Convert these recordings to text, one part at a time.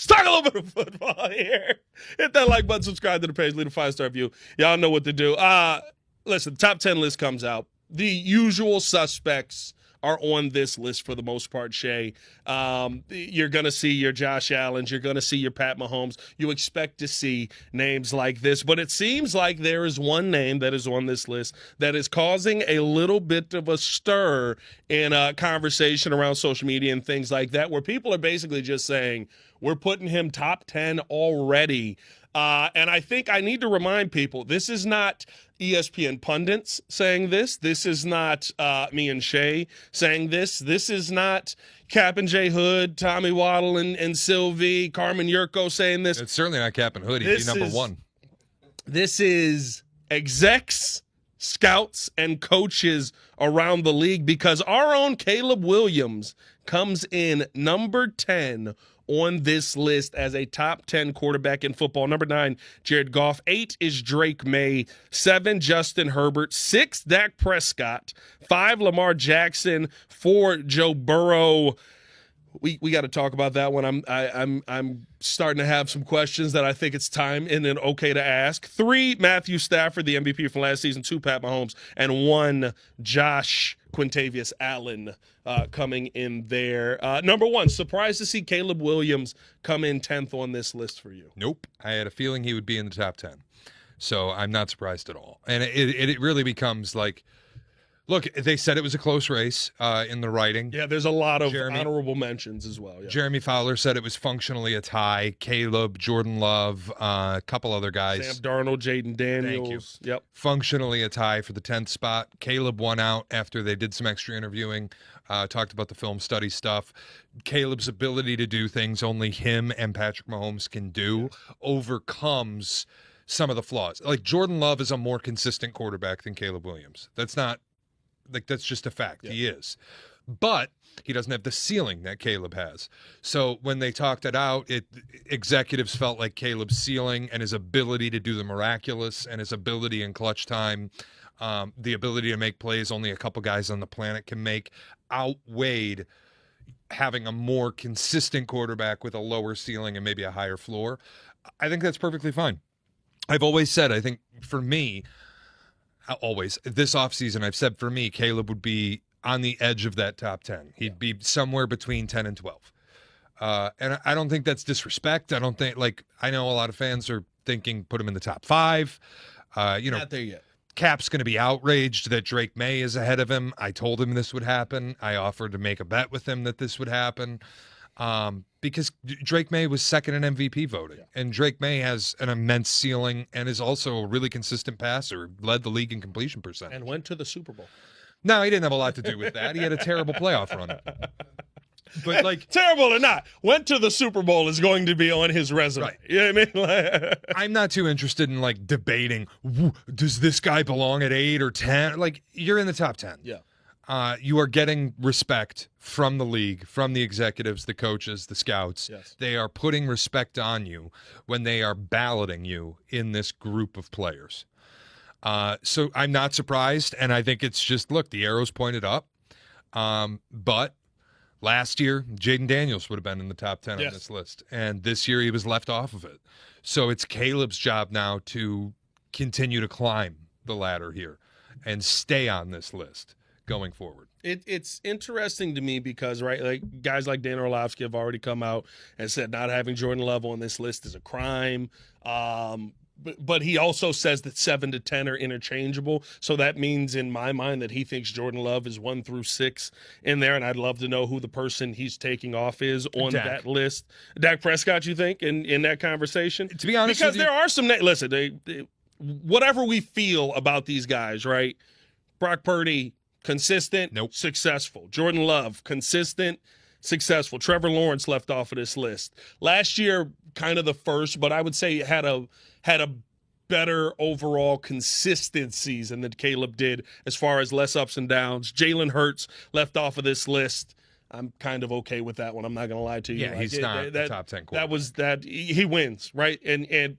Let's talk a little bit of football here. Hit that like button, subscribe to the page, leave a 5-star review. Y'all know what to do. Listen, top 10 list comes out. The usual suspects are on this list for the most part, Shay. You're going to see your Josh Allens. You're going to see your Pat Mahomes. You expect to see names like this. But it seems like there is one name that is on this list that is causing a little bit of a stir in a conversation around social media and things like that, where people are basically just saying, we're putting him top 10 already. And I think I need to remind people, this is not ESPN pundits saying this. This is not me and Shay saying this. This is not Cap and J Hood, Tommy Waddle and Sylvie, Carmen Yurko saying this. It's certainly not Cap and Hood. He'd be number one. This is execs, scouts, and coaches around the league, because our own Caleb Williams comes in number 10 on this list as a top 10 quarterback in football. Number 9, Jared Goff. 8 is Drake May. 7, Justin Herbert. 6, Dak Prescott. 5, Lamar Jackson. 4, Joe Burrow. We got to talk about that one. I'm starting to have some questions that I think it's time and then okay to ask. 3, Matthew Stafford, the MVP from last season. 2, Pat Mahomes, and 1, Josh Quintavious Allen coming in there. Number 1, surprised to see Caleb Williams come in 10th on this list for you. Nope. I had a feeling he would be in the top 10. So I'm not surprised at all. And it really becomes like, look, they said it was a close race in the writing. Yeah, there's a lot of honorable mentions as well. Yeah. Jeremy Fowler said it was functionally a tie. Caleb, Jordan Love, a couple other guys. Sam Darnold, Jaden Daniels. Thank you. Yep. Functionally a tie for the 10th spot. Caleb won out after they did some extra interviewing, talked about the film study stuff. Caleb's ability to do things only him and Patrick Mahomes can do overcomes some of the flaws. Like, Jordan Love is a more consistent quarterback than Caleb Williams. That's just a fact. Yeah. He is. But he doesn't have the ceiling that Caleb has. So when they talked it out, executives felt like Caleb's ceiling and his ability to do the miraculous and his ability in clutch time, the ability to make plays only a couple guys on the planet can make, outweighed having a more consistent quarterback with a lower ceiling and maybe a higher floor. I think that's perfectly fine. I've always said, I think for me, this offseason, I've said for me, Caleb would be on the edge of that top 10. He'd be somewhere between 10 and 12. And I don't think that's disrespect. I don't think, I know a lot of fans are thinking put him in the top 5. Not there yet. Cap's going to be outraged that Drake May is ahead of him. I told him this would happen. I offered to make a bet with him that this would happen. Because Drake May was second in MVP voting. Yeah. And Drake May has an immense ceiling and is also a really consistent passer, led the league in completion percentage. And went to the Super Bowl. No, he didn't have a lot to do with that. He had a terrible playoff run. But terrible or not, went to the Super Bowl is going to be on his resume. Right. You know what I mean? I'm not too interested in debating, does this guy belong at 8 or 10? You're in the top 10. Yeah. You are getting respect from the league, from the executives, the coaches, the scouts. Yes. They are putting respect on you when they are balloting you in this group of players. So I'm not surprised, and I think it's just, look, the arrow's pointed up. But last year, Jaden Daniels would have been in the top 10 on this list, and this year he was left off of it. So it's Caleb's job now to continue to climb the ladder here and stay on this list going forward. It's interesting to me because, guys like Dan Orlovsky have already come out and said not having Jordan Love on this list is a crime. But he also says that 7 to 10 are interchangeable. So that means in my mind that he thinks Jordan Love is 1 through 6 in there. And I'd love to know who the person he's taking off is on that list. Dak Prescott, you think, in that conversation? To be honest because there are some – listen, whatever we feel about these guys, right? Brock Purdy, consistent, successful. Jordan Love, consistent, successful. Trevor Lawrence left off of this list. Last year, kind of the first, but I would say had a better overall consistent season than Caleb did as far as less ups and downs. Jalen Hurts left off of this list. I'm kind of okay with that one. I'm not going to lie to you. Yeah, he's not the top 10 quarterback. He wins, right?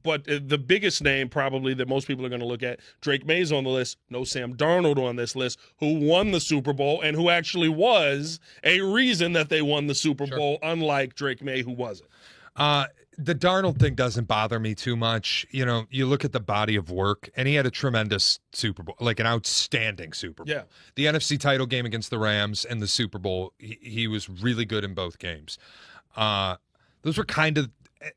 But the biggest name probably that most people are going to look at, Drake May's on the list. No Sam Darnold on this list, who won the Super Bowl and who actually was a reason that they won the Super Bowl, unlike Drake May, who wasn't. The Darnold thing doesn't bother me too much. You know, you look at the body of work, and he had a tremendous Super Bowl, like an outstanding Super Bowl. Yeah. The NFC title game against the Rams and the Super Bowl, he was really good in both games. Those were kind of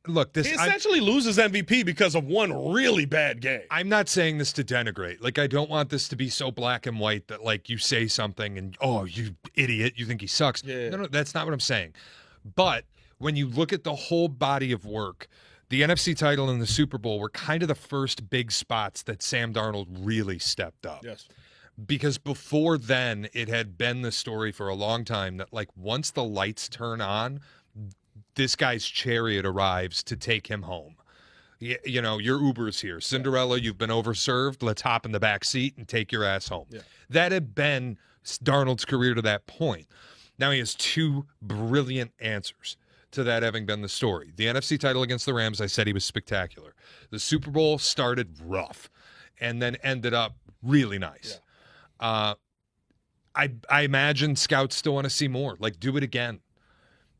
look. This He essentially loses MVP because of one really bad game. I'm not saying this to denigrate. Like, I don't want this to be so black and white that like you say something and oh, you idiot, you think he sucks. Yeah. No, that's not what I'm saying. But when you look at the whole body of work, the NFC title and the Super Bowl were kind of the first big spots that Sam Darnold really stepped up. Yes. Because before then, it had been the story for a long time that, like, once the lights turn on, this guy's chariot arrives to take him home. You know, your Uber's here. Cinderella, you've been overserved. Let's hop in the back seat and take your ass home. Yeah. That had been Darnold's career to that point. Now he has two brilliant answers to that having been the story. The NFC title against the Rams, I said he was spectacular. The Super Bowl started rough and then ended up really nice. Yeah. I imagine scouts still want to see more. Like, do it again.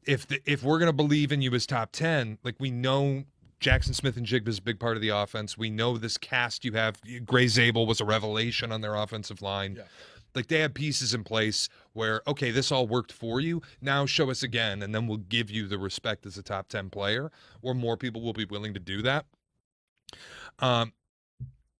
If we're going to believe in you as top 10, like, we know Jackson Smith and Jigba is a big part of the offense. We know this cast you have. Gray Zabel was a revelation on their offensive line. Yeah. Like, they have pieces in place where, okay, this all worked for you. Now show us again, and then we'll give you the respect as a top 10 player, or more people will be willing to do that.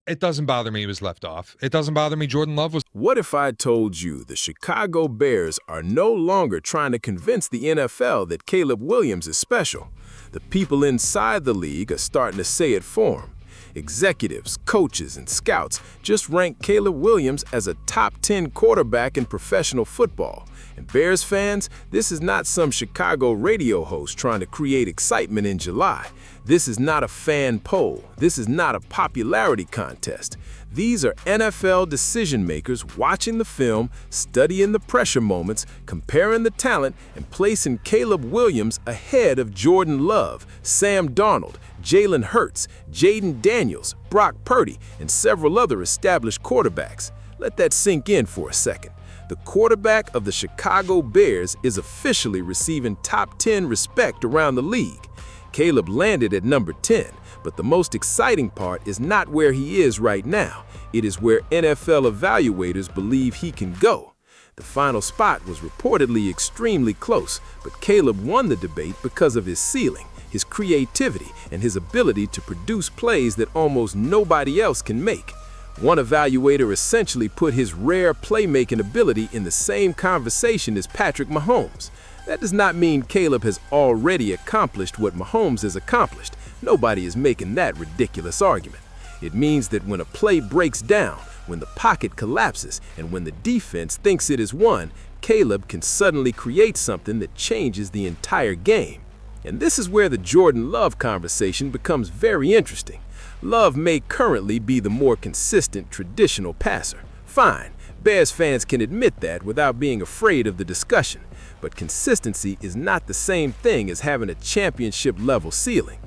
It doesn't bother me he was left off. It doesn't bother me Jordan Love was. What if I told you the Chicago Bears are no longer trying to convince the NFL that Caleb Williams is special? The people inside the league are starting to say it for him. Executives, coaches, and scouts just rank Caleb Williams as a top 10 quarterback in professional football. And Bears fans, this is not some Chicago radio host trying to create excitement in July. This is not a fan poll. This is not a popularity contest. These are NFL decision makers watching the film, studying the pressure moments, comparing the talent, and placing Caleb Williams ahead of Jordan Love, Sam Darnold, Jalen Hurts, Jaden Daniels, Brock Purdy, and several other established quarterbacks. Let that sink in for a second. The quarterback of the Chicago Bears is officially receiving top 10 respect around the league. Caleb landed at number 10, but the most exciting part is not where he is right now. It is where NFL evaluators believe he can go. The final spot was reportedly extremely close, but Caleb won the debate because of his ceiling, his creativity, and his ability to produce plays that almost nobody else can make. One evaluator essentially put his rare playmaking ability in the same conversation as Patrick Mahomes. That does not mean Caleb has already accomplished what Mahomes has accomplished. Nobody is making that ridiculous argument. It means that when a play breaks down, when the pocket collapses, and when the defense thinks it is won, Caleb can suddenly create something that changes the entire game. And this is where the Jordan Love conversation becomes very interesting. Love may currently be the more consistent traditional passer. Fine, Bears fans can admit that without being afraid of the discussion. But consistency is not the same thing as having a championship-level ceiling.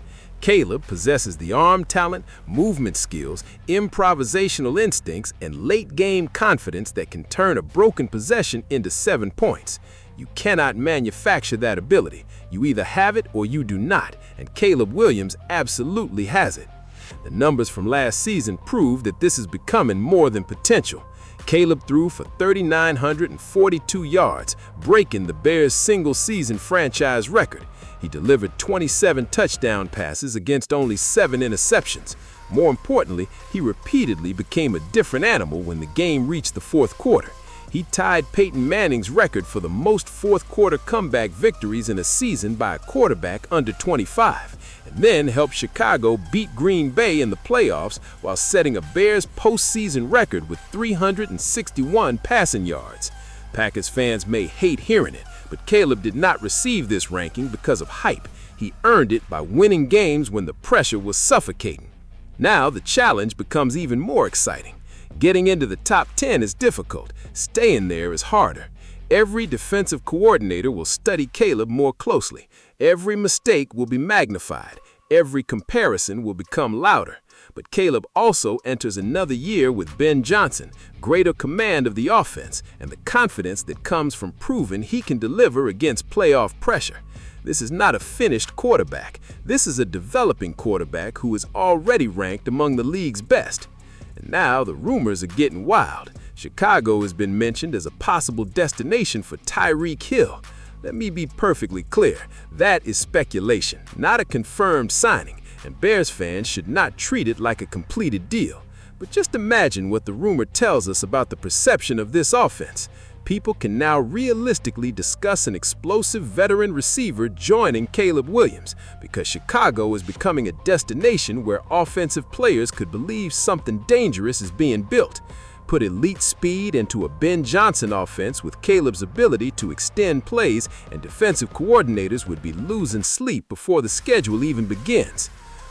Caleb possesses the arm talent, movement skills, improvisational instincts, and late-game confidence that can turn a broken possession into 7 points. You cannot manufacture that ability. You either have it or you do not, and Caleb Williams absolutely has it. The numbers from last season prove that this is becoming more than potential. Caleb threw for 3,942 yards, breaking the Bears' single-season franchise record. He delivered 27 touchdown passes against only 7 interceptions. More importantly, he repeatedly became a different animal when the game reached the fourth quarter. He tied Peyton Manning's record for the most fourth-quarter comeback victories in a season by a quarterback under 25, and then helped Chicago beat Green Bay in the playoffs while setting a Bears postseason record with 361 passing yards. Packers fans may hate hearing it, but Caleb did not receive this ranking because of hype. He earned it by winning games when the pressure was suffocating. Now the challenge becomes even more exciting. Getting into the top 10 is difficult. Staying there is harder. Every defensive coordinator will study Caleb more closely. Every mistake will be magnified. Every comparison will become louder. But Caleb also enters another year with Ben Johnson, greater command of the offense, and the confidence that comes from proving he can deliver against playoff pressure. This is not a finished quarterback. This is a developing quarterback who is already ranked among the league's best. And now the rumors are getting wild. Chicago has been mentioned as a possible destination for Tyreek Hill. Let me be perfectly clear. That is speculation, not a confirmed signing, and Bears fans should not treat it like a completed deal. But just imagine what the rumor tells us about the perception of this offense. People can now realistically discuss an explosive veteran receiver joining Caleb Williams because Chicago is becoming a destination where offensive players could believe something dangerous is being built. Put elite speed into a Ben Johnson offense with Caleb's ability to extend plays, and defensive coordinators would be losing sleep before the schedule even begins.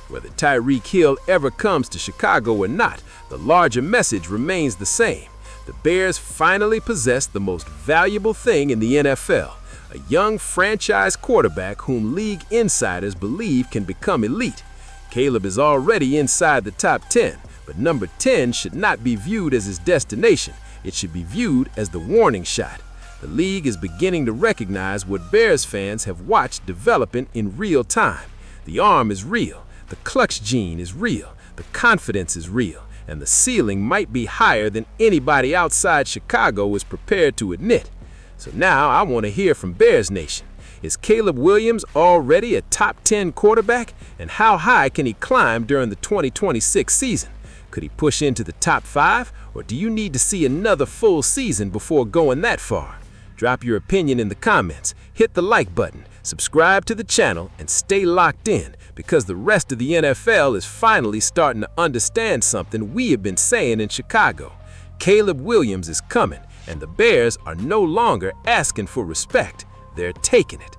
Whether Tyreek Hill ever comes to Chicago or not, the larger message remains the same. The Bears finally possess the most valuable thing in the NFL, a young franchise quarterback whom league insiders believe can become elite. Caleb is already inside the top 10, but number 10 should not be viewed as his destination. It should be viewed as the warning shot. The league is beginning to recognize what Bears fans have watched developing in real time. The arm is real, the clutch gene is real, the confidence is real, and the ceiling might be higher than anybody outside Chicago is prepared to admit. So now I want to hear from Bears Nation. Is Caleb Williams already a top 10 quarterback? And how high can he climb during the 2026 season? Could he push into the top 5? Or do you need to see another full season before going that far? Drop your opinion in the comments, hit the like button, subscribe to the channel, and stay locked in, because the rest of the NFL is finally starting to understand something we have been saying in Chicago. Caleb Williams is coming, and the Bears are no longer asking for respect. They're taking it.